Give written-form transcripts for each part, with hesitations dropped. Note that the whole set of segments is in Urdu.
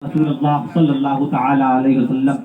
رسول اللہ صلی اللہ تعالی علیہ وسلم۔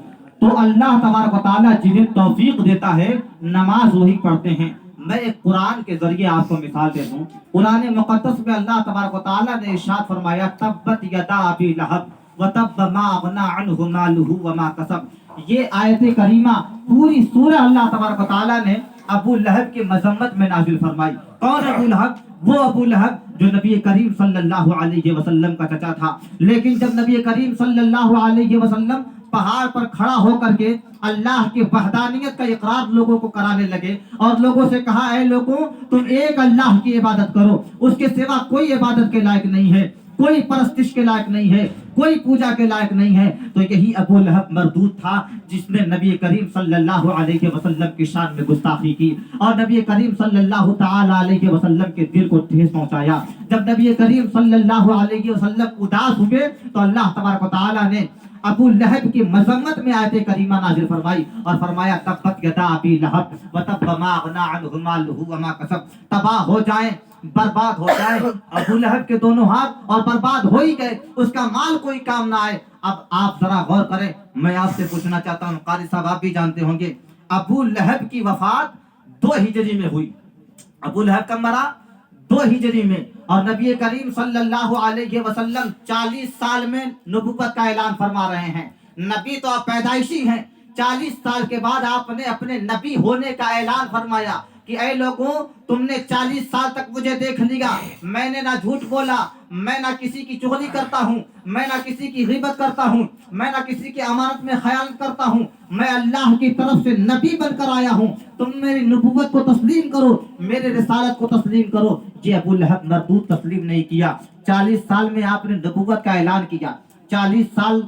تو اللہ تبارک و تعالیٰ جنہیں توفیق دیتا ہے نماز وہی پڑھتے ہیں۔ میں ایک قرآن کے ذریعے آپ کو مثال دے دوں۔ قرآن مقدس میں اللہ تبارک و تعالیٰ نے ارشاد فرمایا تبت یدا ابی لہب وتب ما اغنی عنہ مالہ وما کسب۔ یہ آیت کریمہ پوری سورہ اللہ تبارک و تعالیٰ نے ابو لہب کی مذمت میں نازل فرمائی۔ کون ابو لہب؟ وہ ابو لہب جو نبی کریم صلی اللہ علیہ وسلم کا چچا تھا، لیکن جب نبی کریم صلی اللہ علیہ وسلم پہاڑ پر کھڑا ہو کر کے اللہ کی وحدانیت کا اقرار لوگوں کو کرانے لگے اور لوگوں سے کہا اے لوگوں تم ایک اللہ کی عبادت کرو، اس کے سوا کوئی عبادت کے لائق نہیں ہے، کوئی پرستش کے لائق نہیں ہے، کوئی پوجا کے لائق نہیں ہے، تو یہی ابو لہب مردود تھا جس نے نبی کریم صلی اللہ علیہ وسلم کی شان میں گستاخی کی اور نبی کریم صلی اللہ تعالی علیہ وسلم کے دل کو ٹھیس پہنچایا۔ جب نبی کریم صلی اللہ علیہ وسلم اداس ہوئے تو اللہ تبارک و تعالی نے ابو لہب کی مذمت میں آیت کریمہ نازل فرمائی اور فرمایا تبت یدا ابی لہب وتب ما اغنی عنہ مالہ وما کسب۔ تباہ ہو جائیں، برباد ہو جائے ابو لہب کے دونوں ہاتھ اور برباد ہو ہی گئے، اس کا مال کوئی کام نہ آئے۔ اب آپ ذرا غور کریں، میں آپ سے پوچھنا چاہتا ہوں، قاری صاحب آپ بھی جانتے ہوں گے ابو لہب کی وفات 2 ہجری میں ہوئی۔ ابو لہب کب مرا؟ 2 ہجری میں، اور نبی کریم صلی اللہ علیہ وسلم 40 سال میں نبوت کا اعلان فرما رہے ہیں۔ نبی تو آپ پیدائشی ہیں، 40 سال کے بعد آپ نے اپنے نبی ہونے کا اعلان فرمایا کہ اے لوگوں تم نے 40 سال تک مجھے دیکھ لیا، میں نے نہ جھوٹ بولا، میں نہ کسی کی چغلی کرتا ہوں، میں نہ کسی کی غیبت کرتا ہوں، میں نہ کسی کی امانت میں خیانت کرتا ہوں، میں اللہ کی طرف سے نبی بن کر آیا ہوں، تم میری نبوت کو تسلیم کرو، میرے رسالت کو تسلیم کرو۔ یہ ابو لہب مردود تسلیم نہیں کیا۔ 40 سال میں آپ نے نبوت کا اعلان کیا، 40 سال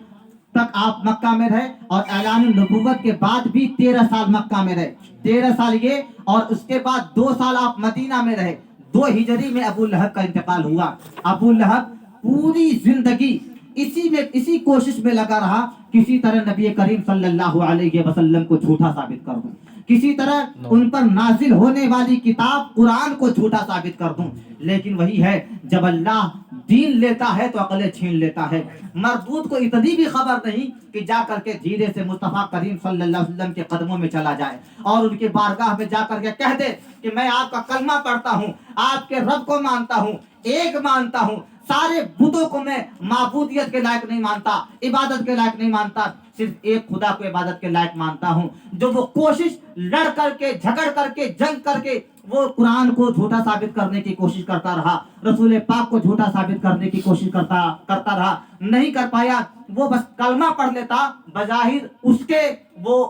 تک آپ مکہ میں رہے اور اعلان نبوت کے بعد بھی 13 سال مکہ میں رہے، 13 سال یہ، اور اس کے بعد 2 سال آپ مدینہ میں رہے۔ 2 ہجری میں ابو لہب کا انتقال ہوا۔ ابو لہب پوری زندگی اسی کوشش میں لگا رہا کسی طرح نبی کریم صلی اللہ علیہ وسلم کو جھوٹا ثابت کر دوں، کسی طرح ان پر نازل ہونے والی کتاب قرآن کو جھوٹا ثابت کر دوں۔ لیکن وہی ہے، جب اللہ دین لیتا ہے تو عقلیں چھین لیتا ہے۔ مردود کو اتنی بھی خبر نہیں کہ جا کر کے دھیرے سے مصطفیٰ کریم صلی اللہ علیہ وسلم کے قدموں میں چلا جائے اور ان کے بارگاہ میں جا کر کے کہہ دے کہ میں آپ کا کلمہ پڑھتا ہوں، آپ کے رب کو مانتا ہوں، ایک مانتا ہوں، سارے بتوں کو میں معبودیت کے لائق نہیں مانتا، عبادت کے لائق نہیں مانتا، صرف ایک خدا کو عبادت کے لائق مانتا ہوں۔ جو وہ کوشش لڑ کر کے، جھگڑ کر کے، جنگ کر کے وہ قرآن کو جھوٹا ثابت کرنے کی کوشش کرتا رہا، رسول پاک کو جھوٹا ثابت کرنے کی کوشش کرتا رہا، نہیں کر پایا۔ وہ بس کلمہ پڑھ لیتا، بظاہر اس کے وہ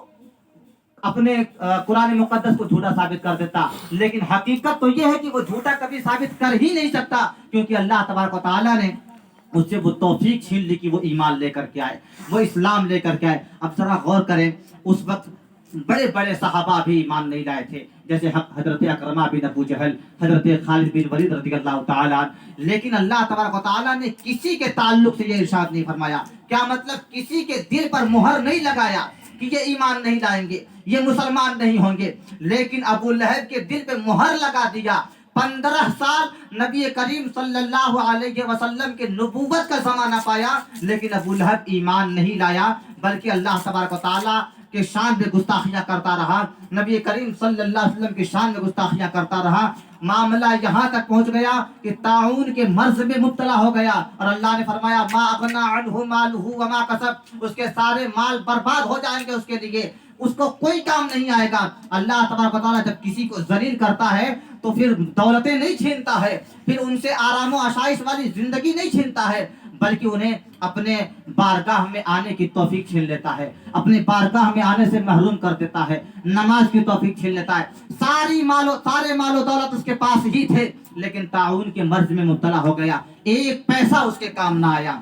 اپنے قرآن مقدس کو جھوٹا ثابت کر دیتا، لیکن حقیقت تو یہ ہے کہ وہ جھوٹا کبھی ثابت کر ہی نہیں سکتا، کیونکہ اللہ تبارک و تعالیٰ نے اس سے وہ توفیق چھین لی کہ وہ ایمان لے کر کے آئے، وہ اسلام لے کر کے آئے۔ اب ذرا غور کریں، اس وقت بڑے بڑے صحابہ بھی ایمان نہیں لائے تھے، جیسے حضرت اکرمہ بن ابو جہل، حضرت خالد بن ولید رضی اللہ تعالیٰ، لیکن اللہ تبارک و تعالیٰ نے کسی کے تعلق سے یہ ارشاد نہیں فرمایا۔ کیا مطلب؟ کسی کے دل پر مہر نہیں لگایا کہ یہ ایمان نہیں لائیں گے، یہ مسلمان نہیں ہوں گے، لیکن ابو لہب کے دل پہ مہر لگا دیا۔ 15 سال نبی کریم صلی اللہ علیہ وسلم کے نبوت کا زمانہ پایا، لیکن ابو لہب ایمان نہیں لایا، بلکہ اللہ تبارک و تعالیٰ کے شان میں گستاخیاں کرتا رہا، نبی کریم صلی اللہ علیہ وسلم کی شان میں گستاخیاں کرتا رہا۔ معاملہ یہاں تک پہنچ گیا کہ طاعون کے مرض میں مبتلا ہو گیا، اور اللہ نے فرمایا ما اغنی عنہ مالہ وما کسب، اس کے سارے مال برباد ہو جائیں گے اس کے لیے، اس کو کوئی کام نہیں آئے گا۔ اللہ تبارک و تعالیٰ جب کسی کو ذلیل کرتا ہے تو پھر دولتیں نہیں چھینتا ہے، پھر ان سے آرام و آسائش والی زندگی نہیں چھینتا ہے، بلکہ انہیں اپنے بارگاہ میں آنے کی توفیق چھین لیتا ہے، اپنے بارگاہ میں آنے سے محروم کر دیتا ہے، نماز کی توفیق چھین لیتا ہے۔ سارے مال و دولت اس کے پاس ہی تھے، لیکن طاعون کے مرض میں مبتلا ہو گیا، ایک پیسہ اس کے کام نہ آیا،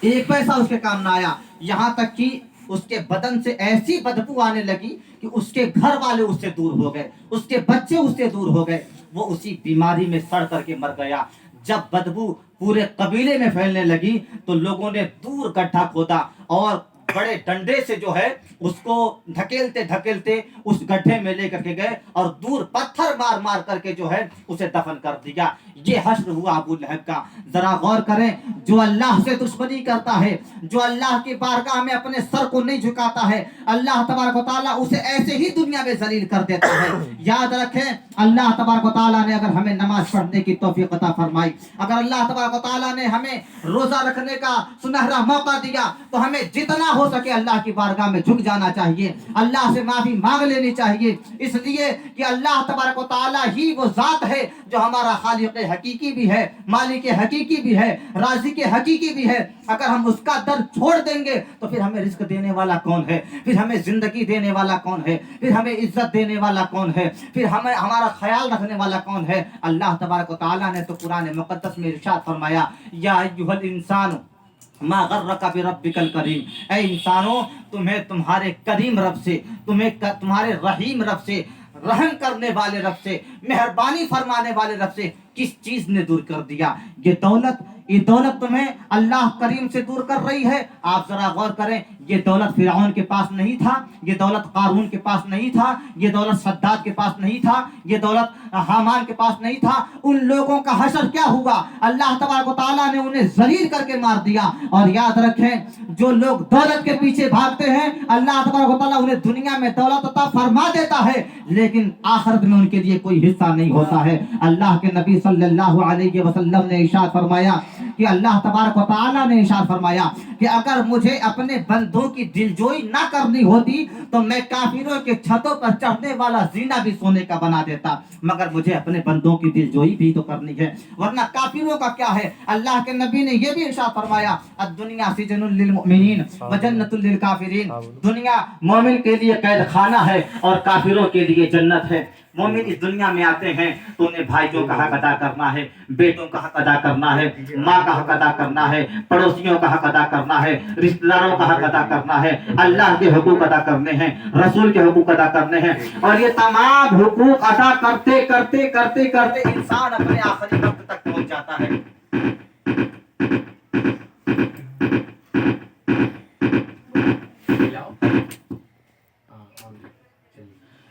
ایک پیسہ اس کے کام نہ آیا، یہاں تک کہ اس کے بدن سے ایسی بدبو آنے لگی کہ اس کے گھر والے اس سے دور ہو گئے، اس کے بچے اس سے دور ہو گئے، وہ اسی بیماری میں سڑ کر کے مر گیا۔ جب بدبو پورے قبیلے میں پھیلنے لگی تو لوگوں نے دور گڈھا کھودا اور بڑے ڈنڈے سے جو ہے اس کو دھکیلتے دھکیلتے اس گڈھے میں لے کر کے گئے اور دور پتھر مار مار کر کے جو ہے اسے دفن کر دیا۔ یہ حشر ہوا ابو لہب کا. ذرا غور کریں, جو اللہ سے دشمنی کرتا ہے, جو اللہ کی بارگاہ میں اپنے سر کو نہیں جھکاتا ہے, اللہ تبارک و تعالیٰ اسے ایسے ہی دنیا میں ذلیل کر دیتا ہے. یاد رکھیں, اللہ تبارک و تعالیٰ نے اگر ہمیں نماز پڑھنے کی توفیق عطا فرمائی, اگر اللہ تبارک و تعالیٰ نے ہمیں روزہ رکھنے کا سنہرا موقع دیا, تو ہمیں جتنا ہو سکے اللہ کی بارگاہ میں جھک جانا چاہیے, اللہ سے معافی مانگ لینی چاہیے, اس لیے کہ اللہ تبارک و تعالیٰ ہی وہ ذات ہے جو ہمارا خالق حقیقی بھی ہے, مالک حقیقی بھی ہے, رازق حقیقی بھی ہے. اگر ہم اس کا در چھوڑ دیں گے تو پھر ہمیں رزق دینے والا کون ہے, پھر ہمیں زندگی دینے والا کون ہے, پھر ہمیں عزت دینے والا کون ہے, پھر ہمیں ہمارا خیال رکھنے والا کون ہے. اللہ تبارک و تعالیٰ نے تو قرآن مقدس میں ارشاد فرمایا, یا ایھا الانسان ما غرک بربک الکریم, اے انسانوں تمہیں تمہارے کریم رب سے, تمہیں تمہارے رحیم رب سے, رحم کرنے والے رب سے, مہربانی فرمانے والے رب سے کس چیز نے دور کر دیا؟ یہ دولت تمہیں اللہ کریم سے دور کر رہی ہے. آپ ذرا غور کریں, یہ دولت فرعون کے پاس نہیں تھا, یہ دولت قارون کے پاس نہیں تھا, یہ دولت صداد کے پاس نہیں تھا, یہ دولت حامان کے پاس نہیں تھا. ان لوگوں کا حشر کیا ہوا؟ اللہ تبارک و تعالیٰ نے انہیں ذلیل کر کے مار دیا. اور یاد رکھیں, جو لوگ دولت کے پیچھے بھاگتے ہیں, اللہ تبارک و تعالیٰ انہیں دنیا میں دولت عطا فرما دیتا ہے, لیکن آخرت میں ان کے لیے کوئی حصہ نہیں ہوتا ہے. اللہ کے نبی صلی اللہ علیہ وسلم نے ارشاد فرمایا کہ اللہ تبارک و تعالیٰ نے ارشاد فرمایا کہ اگر مجھے اپنے بندوں کی دلجوئی نہ کرنی ہوتی تو میں کافروں کے چھتوں پر چڑھنے والا زینہ بھی سونے کا بنا دیتا, مگر مجھے اپنے بندوں کی دلجوئی بھی تو کرنی ہے, ورنہ کافروں کا کیا ہے؟ اللہ کے نبی نے یہ بھی ارشاد فرمایا, الدنیا سجن للمؤمنین وجنت للکافرین, دنیا مومن کے لیے قید خانہ ہے اور کافروں کے لیے جنت ہے. مومن اس دنیا میں آتے ہیں تو انہیں بھائیوں کا حق ادا کرنا ہے, بیٹوں کا حق ادا کرنا ہے, ماں کا حق ادا کرنا ہے, پڑوسیوں کا حق ادا کرنا ہے, رشتہ داروں کا حق ادا کرنا ہے, اللہ کے حقوق ادا کرنے ہیں, رسول کے حقوق ادا کرنے ہیں. اور یہ تمام حقوق ادا کرتے کرتے کرتے کرتے انسان اپنے آخری وقت تک پہنچ جاتا ہے.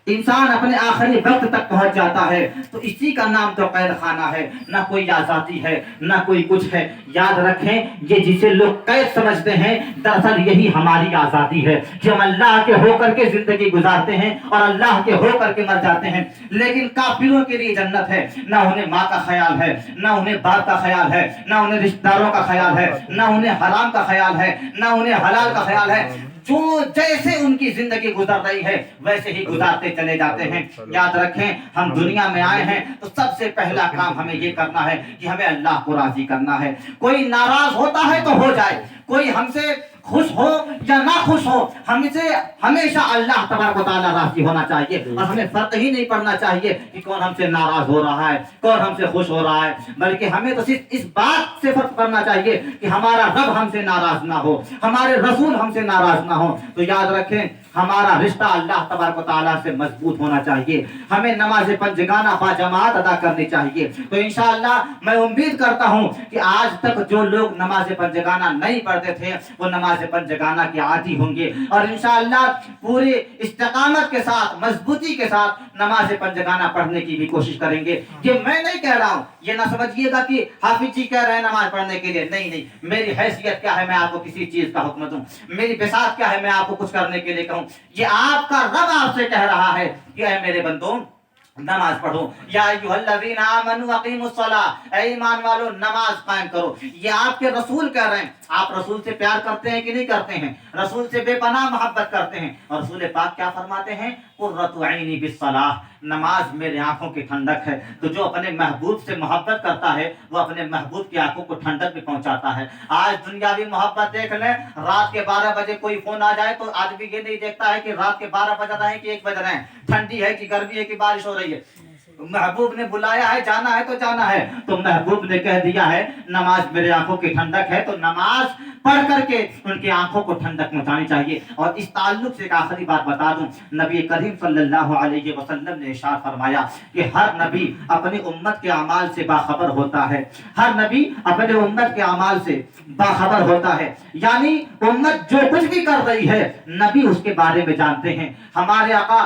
انسان اپنے آخری وقت تک پہنچ جاتا ہے, تو اسی کا نام تو قید خانہ ہے, نہ کوئی آزادی ہے, نہ کوئی کچھ ہے. یاد رکھیں, یہ جسے لوگ قید سمجھتے ہیں, دراصل یہی ہماری آزادی ہے کہ ہم اللہ کے ہو کر کے زندگی گزارتے ہیں اور اللہ کے ہو کر کے مر جاتے ہیں. لیکن کافروں کے لیے جنت ہے, نہ انہیں ماں کا خیال ہے, نہ انہیں باپ کا خیال ہے, نہ انہیں رشتہ داروں کا خیال ہے, نہ انہیں حرام کا خیال ہے, نہ انہیں حلال کا خیال ہے. جو جیسے ان کی زندگی گزر رہی ہے ویسے ہی گزارتے چلے جاتے ہیں. یاد رکھیں, ہم دنیا میں آئے ہیں تو سب سے پہلا کام ہمیں یہ کرنا ہے کہ ہمیں اللہ کو راضی کرنا ہے. کوئی ناراض ہوتا ہے تو ہو جائے, کوئی ہم سے خوش ہو یا نہ خوش ہو, ہم سے ہمیشہ اللہ تبارک و تعالیٰ راضی ہونا چاہیے. اور ہمیں فرق ہی نہیں پڑنا چاہیے کہ کون ہم سے ناراض ہو رہا ہے, کون ہم سے خوش ہو رہا ہے, بلکہ ہمیں تو صرف اس بات سے فرق کرنا چاہیے کہ ہمارا رب ہم سے ناراض نہ ہو, ہمارے رسول ہم سے ناراض نہ ہو. تو یاد رکھیں, ہمارا رشتہ اللہ تبارک و تعالیٰ سے مضبوط ہونا چاہیے. ہمیں نماز پنجگانہ باجماعت ادا کرنی چاہیے. تو انشاءاللہ میں امید کرتا ہوں کہ آج تک جو لوگ نماز پنجگانہ نہیں پڑھتے تھے وہ نماز پنجگانہ کے عادی ہوں گے, اور انشاءاللہ پوری استقامت کے ساتھ, مضبوطی کے ساتھ نماز پنجگانہ پڑھنے کی بھی کوشش کریں گے. یہ میں نہیں کہہ رہا ہوں, یہ نہ سمجھیے گا کہ حافظ جی کہہ رہے ہیں نماز پڑھنے کے لیے. نہیں, میری حیثیت کیا ہے میں آپ کو کسی چیز کا حکم دوں, میری بساط کیا ہے میں آپ کو کچھ کرنے کے لیے کہوں. یہ آپ کا رب آپ سے کہہ رہا ہے کہ اے میرے بندوں نماز پڑھو. یا ایھا الذین آمنوا اقیموا الصلاۃ, اے ایمان والو نماز قائم کرو. یہ آپ کے رسول کہہ رہے ہیں. آپ رسول سے پیار کرتے ہیں کہ نہیں کرتے ہیں؟ رسول سے بے پناہ محبت کرتے ہیں. اور رسول پاک کیا فرماتے ہیں؟ قرۃ عینی بالصلاۃ, نماز میرے آنکھوں کی ٹھنڈک ہے. تو جو اپنے محبوب سے محبت کرتا ہے وہ اپنے محبوب کی آنکھوں کو ٹھنڈک بھی پہنچاتا ہے. آج دنیاوی محبت دیکھ لیں, رات کے 12 بجے کوئی فون آ جائے تو آدمی یہ نہیں دیکھتا ہے کہ رات کے 12 بج رہے ہیں کہ 1 بج رہے ہیں, ٹھنڈی ہے کہ گرمی ہے کہ بارش ہو رہی ہے. محبوب نے بلایا ہے, جانا ہے تو جانا ہے. تو محبوب نے کہہ دیا ہے نماز میرے آنکھوں کی ٹھنڈک ہے, تو نماز پڑھ کر کے ان کی آنکھوں کو ٹھنڈک پہنچانی چاہیے. اور اس تعلق سے ایک آخری بات بتا دوں, نبی کریم صلی اللہ علیہ وسلم نے ارشاد فرمایا کہ ہر نبی اپنی امت کے اعمال سے باخبر ہوتا ہے. ہر نبی اپنے امت کے اعمال سے باخبر ہوتا ہے, یعنی امت جو کچھ بھی کر رہی ہے نبی اس کے بارے میں جانتے ہیں. ہمارے آقا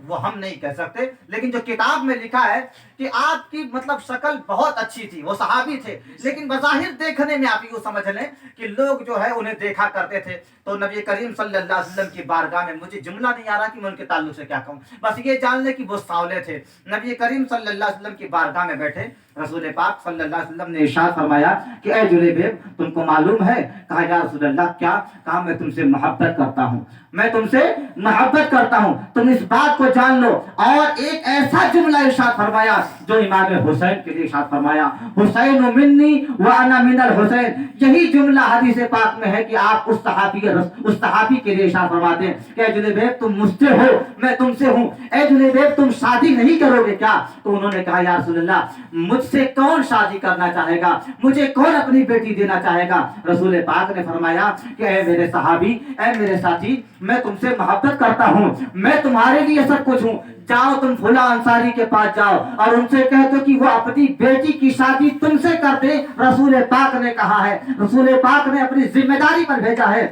وہ ہم نہیں کہہ سکتے، لیکن جو کتاب میں لکھا ہے کہ آپ کی مطلب شکل بہت اچھی تھی، وہ صحابی تھے، لیکن بظاہر دیکھنے میں آپ یوں سمجھ لیں کہ لوگ جو ہے انہیں دیکھا کرتے تھے۔ تو نبی کریم صلی اللہ علیہ وسلم کی بارگاہ میں مجھے جملہ نہیں آ رہا کہ میں ان کے تعلق سے کیا کہوں، بس یہ جان لیں کہ وہ ساولے تھے۔ نبی کریم صلی اللہ علیہ وسلم کی بارگاہ میں بیٹھے، رسول پاک صلی اللہ علیہ وسلم نے ارشاد فرمایا کہ اے جلیبیب تم کو معلوم ہے؟ کہا یا رسول اللہ کیا؟ کہا میں تم سے محبت کرتا ہوں، میں تم سے محبت کرتا ہوں، تم اس بات کو جان لو۔ اور ایک ایسا جملہ ارشاد فرمایا جو امام حسین کے لیے ارشاد فرمایا، حسین منی وانا من الحسین۔ یہی جملہ حدیث پاک میں ہے کہ آپ اس صحابی کے لیے ارشاد فرماتے ہیں کہ اے جلیبیب تم مجھ سے ہو، میں تم سے ہوں، اے جلیبیب تم شادی نہیں کرو گے کیا؟ تو انہوں نے کہا یا رسول اللہ مجھ سے کون شادی کرنا چاہے گا، مجھے کون اپنی بیٹی دینا چاہے گا؟ رسول پاک نے فرمایا کہ اے میرے صحابی، اے میرے ساتھی، میں تم سے محبت کرتا ہوں، میں تمہارے لیے سب کچھ ہوں، جاؤ تم فلاں انصاری کے پاس جاؤ اور ان سے کہہ دو کہ وہ اپنی بیٹی کی شادی تم سے کر دے۔ رسول پاک نے کہا ہے، رسول پاک نے اپنی ذمہ داری پر بھیجا ہے۔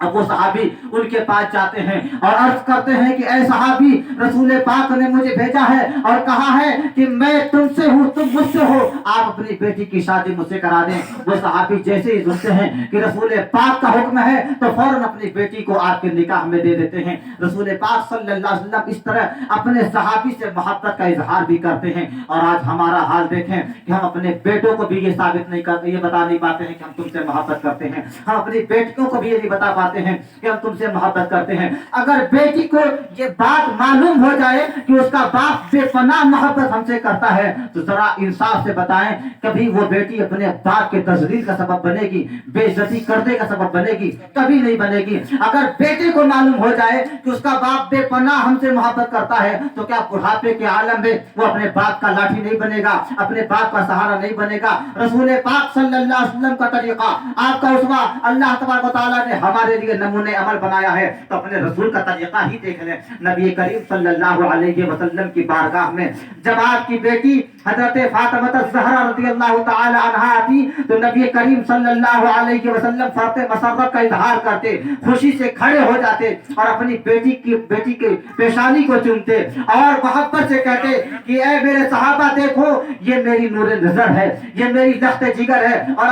اب وہ صحابی ان کے پاس جاتے ہیں اور عرض کرتے ہیں کہ اے صحابی، رسول پاک نے مجھے بھیجا ہے اور کہا ہے کہ میں تم سے ہوں، تم مجھ سے ہو، آپ اپنی بیٹی کی شادی مجھ سے کرا دیں۔ وہ صحابی جیسے ہی سنتے ہیں کہ رسول پاک کا حکم ہے تو فوراً اپنی بیٹی کو آپ کے نکاح میں دے دیتے ہیں۔ رسول پاک صلی اللہ علیہ وسلم اس طرح اپنے صحابی سے محبت کا اظہار بھی کرتے ہیں۔ اور آج ہمارا حال دیکھیں کہ ہم اپنے بیٹوں کو بھی یہ ثابت نہیں کرتے، یہ بتا نہیں پاتے ہیں کہ ہم تم سے محبت کرتے ہیں، ہم اپنی بیٹیوں کو بھی یہ نہیں بتا پاتے ہیں کہ ہم تم سے محبت کرتے ہیں۔ اگر بیٹی کو یہ بات معلوم ہو جائے کہ اس کا باپ بے پناہ محبت ہم سے کرتا ہے تو ذرا انصاف سے بتائیں، کبھی وہ بیٹی اپنے باپ کے تذلیل کا سبب بنے گی، بے عزتی کرنے کا سبب بنے گی؟ کبھی نہیں بنے گی۔ اگر بیٹے کو معلوم ہو جائے کہ اس کا باپ بے پناہ ہم سے محبت کرتا ہے تو کیا بڑھاپے کے عالم میں وہ اپنے باپ کا لاٹھی نہیں بنے گا، اپنے باپ کا سہارا نہیں بنے گا؟ رسول پاک صلی اللہ علیہ وسلم کا طریقہ، آپ کا اسوہ اللہ تبارک و تعالیٰ نے ہمارے لیے نمونہ عمل بنایا ہے، تو اپنے رسول کا طریقہ ہی دیکھ لیں۔ نبی کریم صلی اللہ علیہ وسلم کی بارگاہ میں جب آپ کی بیٹی حضرت فاطمہ الزہرا رضی اللہ تعالی عنہا آتی تو نبی کریم صلی اللہ علیہ وسلم فرط مسرت کا اظہار کرتے، خوشی سے کھڑے ہو جاتے اور اپنی بیٹی کی پیشانی کو چومتے اور محبت سے کہتے کہ اے میرے صحابہ دیکھو یہ میری نور نظر ہے، یہ میری لخت جگر ہے، اور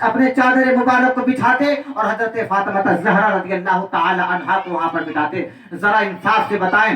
اپنے چادر مبارک کو بچھاتے اور حضرت فاطمہ الزہرا رضی اللہ تعالی عنہا کو وہاں پر بٹھاتے۔ ذرا انصاف سے بتائیں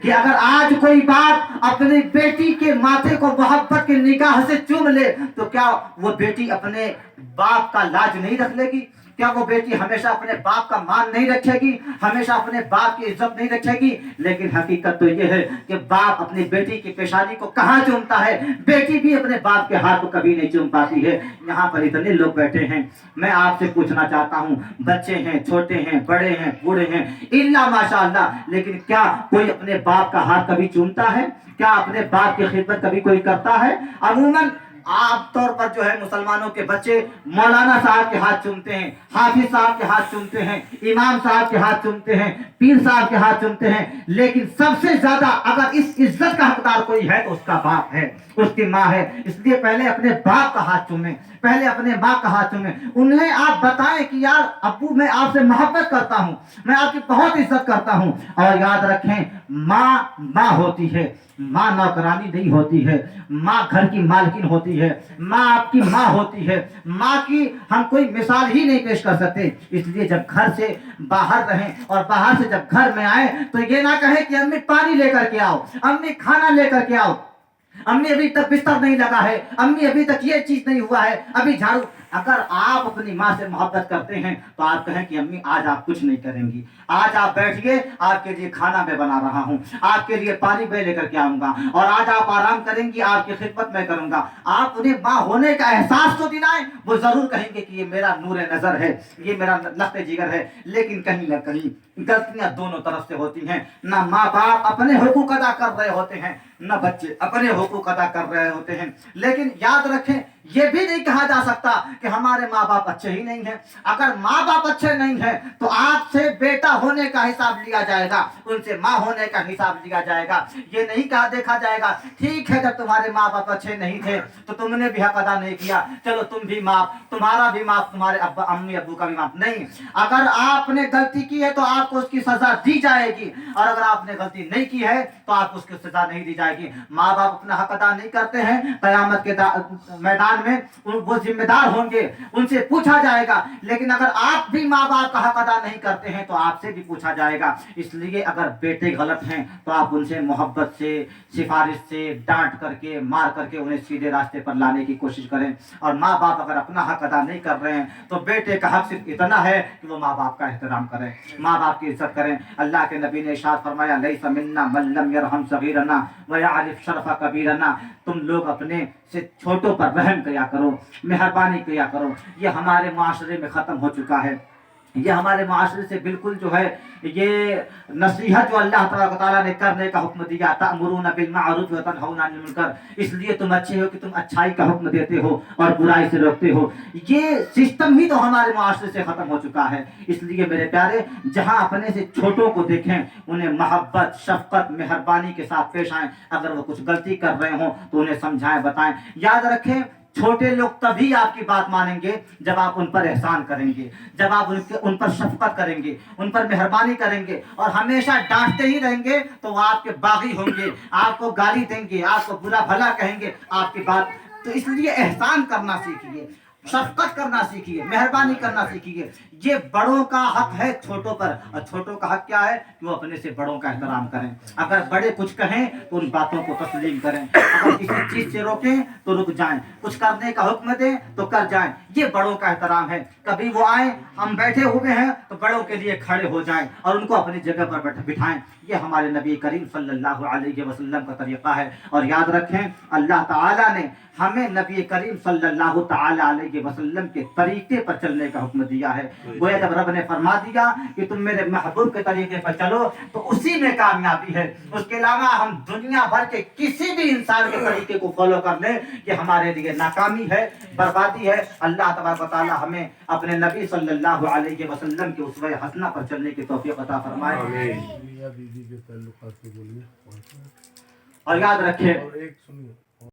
کہ اگر آج کوئی باپ اپنی بیٹی کے ماتھے کو محبت کے نگاہ سے چوم لے تو کیا وہ بیٹی اپنے باپ کا لاج نہیں رکھ لے گی؟ کیا وہ بیٹی ہمیشہ اپنے باپ کا مان نہیں رکھے گی، ہمیشہ اپنے باپ کی عزت نہیں رکھے گی؟ لیکن حقیقت تو یہ ہے کہ باپ اپنی بیٹی کی پیشانی کو کہاں چومتا ہے، بیٹی بھی اپنے باپ کے ہاتھ کو کبھی نہیں چوم پاتی ہے۔ یہاں پر اتنے لوگ بیٹھے ہیں، میں آپ سے پوچھنا چاہتا ہوں، بچے ہیں، چھوٹے ہیں، بڑے ہیں، بوڑھے ہیں، الا ماشاء اللہ، لیکن کیا کوئی اپنے باپ کا ہاتھ کبھی چومتا ہے؟ کیا اپنے باپ کی خدمت کبھی کوئی کرتا ہے؟ عموماً عام طور پر جو ہے مسلمانوں کے بچے مولانا صاحب کے ہاتھ چومتے ہیں، حافظ صاحب کے ہاتھ چومتے ہیں، امام صاحب کے ہاتھ چومتے ہیں، پیر صاحب کے ہاتھ چومتے ہیں، لیکن سب سے زیادہ اگر اس عزت کا حقدار کوئی ہے تو اس کا باپ ہے، اس کی ماں ہے۔ اس لیے پہلے اپنے باپ کا ہاتھ چومیں، پہلے اپنے ماں کا ہاتھ چومیں، انہیں آپ بتائیں کہ یار ابو میں آپ سے محبت کرتا ہوں، میں آپ کی بہت عزت کرتا ہوں۔ اور یاد رکھیں ماں ماں ہوتی ہے، ماں نوکرانی نہیں ہوتی ہے، ماں گھر کی مالکن ہوتی ہے، ماں آپ کی ماں ہوتی ہے۔ ماں کی ہم کوئی مثال ہی نہیں پیش کر سکتے۔ اس لیے جب گھر سے باہر رہیں اور باہر سے جب گھر میں آئیں تو یہ نہ کہیں کہ امی پانی لے کر کے آؤ، امی کھانا لے کر کے آؤ، امی ابھی تک بستر نہیں لگا ہے، امی ابھی تک یہ چیز نہیں ہوا ہے، ابھی جھاڑو۔ اگر آپ اپنی ماں سے محبت کرتے ہیں تو آپ کہیں کہ امی آج آپ کچھ نہیں کریں گی، آج آپ بیٹھیے، آپ کے لیے کھانا میں بنا رہا ہوں، آپ کے لیے پانی میں لے کر کے آؤں گا، اور آج آپ آرام کریں گی، آپ کی خدمت میں کروں گا۔ آپ انہیں ماں ہونے کا احساس تو دلائیں، وہ ضرور کہیں گے کہ یہ میرا نور نظر ہے، یہ میرا لخت جگر ہے۔ لیکن کہیں نہ کہیں غلطیاں دونوں طرف سے ہوتی ہیں، نہ ماں باپ اپنے حقوق ادا کر رہے ہوتے ہیں، نہ بچے اپنے حقوق ادا کر رہے ہوتے ہیں. لیکن یاد رکھیں یہ بھی نہیں کہا جا سکتا کہ ہمارے ماں باپ اچھے ہی نہیں ہیں. اگر ماں باپ اچھے نہیں ہیں تو آپ سے بیٹا ہونے کا حساب لیا جائے گا, ان سے ماں ہونے کا حساب لیا جائے گا. یہ نہیں کہا دیکھا جائے گا ٹھیک ہے جب تمہارے ماں باپ اچھے نہیں تھے تو تم نے بھی حق ادا نہیں کیا, چلو تم بھی معاف, تمہارا بھی معاف, تمہارے امی ابو کا بھی معاف. نہیں, اگر آپ نے غلطی کی ہے تو آپ کو اس کی سزا دی جائے گی, اور اگر آپ نے غلطی نہیں کی ہے تو آپ کو اس کی سزا نہیں دی جائے گی. ماں باپ اپنا حق ادا نہیں کرتے ہیں, قیامت کے میدان میں وہ ذمہ دار ہوں گے, ان سے پوچھا جائے گا. لیکن اگر آپ بھی ماں باپ کا حق ادا نہیں کرتے ہیں تو آپ سے بھی پوچھا جائے گا. اس لیے اگر بیٹے غلط ہیں تو آپ ان سے محبت سے, سفارش سے, ڈانٹ کر کے, مار کر کے انہیں سیدھے راستے پر لانے کی کوشش کریں. اور ماں باپ اگر اپنا حق ادا نہیں کر رہے ہیں تو بیٹے کا حق صرف اتنا ہے کہ وہ ماں باپ کا احترام کریں, ماں باپ کی عزت کریں. اللہ کے نبی نے ارشاد فرمایا لیس منا من لم یرحم صغیرنا ویعرف شرف کبیرنا. تم لوگ اپنے سے چھوٹوں پر رحم کیا کرو, مہربانی کیا کرو. یہ ہمارے معاشرے میں ختم ہو چکا ہے. یہ ہمارے معاشرے سے بالکل جو ہے یہ نصیحت جو اللہ تبارک و تعالیٰ نے کرنے کا حکم دیا, تأمرون بالمعروف وتنہون عن المنکر, اس لیے تم اچھے ہو کہ تم اچھائی کا حکم دیتے ہو اور برائی سے روکتے ہو. یہ سسٹم ہی تو ہمارے معاشرے سے ختم ہو چکا ہے. اس لیے میرے پیارے, جہاں اپنے سے چھوٹوں کو دیکھیں انہیں محبت, شفقت, مہربانی کے ساتھ پیش آئیں. اگر وہ کچھ غلطی کر رہے ہوں تو انہیں سمجھائیں, بتائیں. یاد رکھیں چھوٹے لوگ تبھی آپ کی بات مانیں گے جب آپ ان پر احسان کریں گے, جب آپ ان پر شفقت کریں گے, ان پر مہربانی کریں گے. اور ہمیشہ ڈانٹتے ہی رہیں گے تو وہ آپ کے باغی ہوں گے, آپ کو گالی دیں گے, آپ کو برا بھلا کہیں گے آپ کی بات. تو اس لیے احسان کرنا سیکھیے, شفقت کرنا سیکھیے, مہربانی کرنا سیکھیے. یہ بڑوں کا حق ہے چھوٹوں پر, اور چھوٹوں کا حق کیا ہے کہ وہ اپنے سے بڑوں کا احترام کریں. اگر بڑے کچھ کہیں تو ان باتوں کو تسلیم کریں, اگر کسی چیز سے روکیں تو رک جائیں, کچھ کرنے کا حکم دیں تو کر جائیں. یہ بڑوں کا احترام ہے. کبھی وہ آئیں, ہم بیٹھے ہوئے ہیں تو بڑوں کے لیے کھڑے ہو جائیں اور ان کو اپنی جگہ پر بٹھائیں. یہ ہمارے نبی کریم صلی اللہ علیہ وسلم کا طریقہ ہے. اور یاد رکھیں اللہ تعالیٰ نے ہمیں نبی کریم صلی اللہ تعالی علیہ وسلم کے طریقے پر چلنے کا حکم دیا ہے. گویا جب رب نے فرما دیا کہ تم میرے محبوب کے طریقے پر چلو تو اسی میں کامیابی ہے. اس کے علاوہ ہم دنیا بھر کے کسی بھی انسان کے طریقے کو فالو کر لیں یہ ہمارے لیے ناکامی ہے, بربادی ہے. اللہ تبارک و تعالی ہمیں اپنے نبی صلی اللہ علیہ وسلم کے اسوہ حسنہ پر چلنے کی توفیق عطا فرمائے. اور یاد رکھیں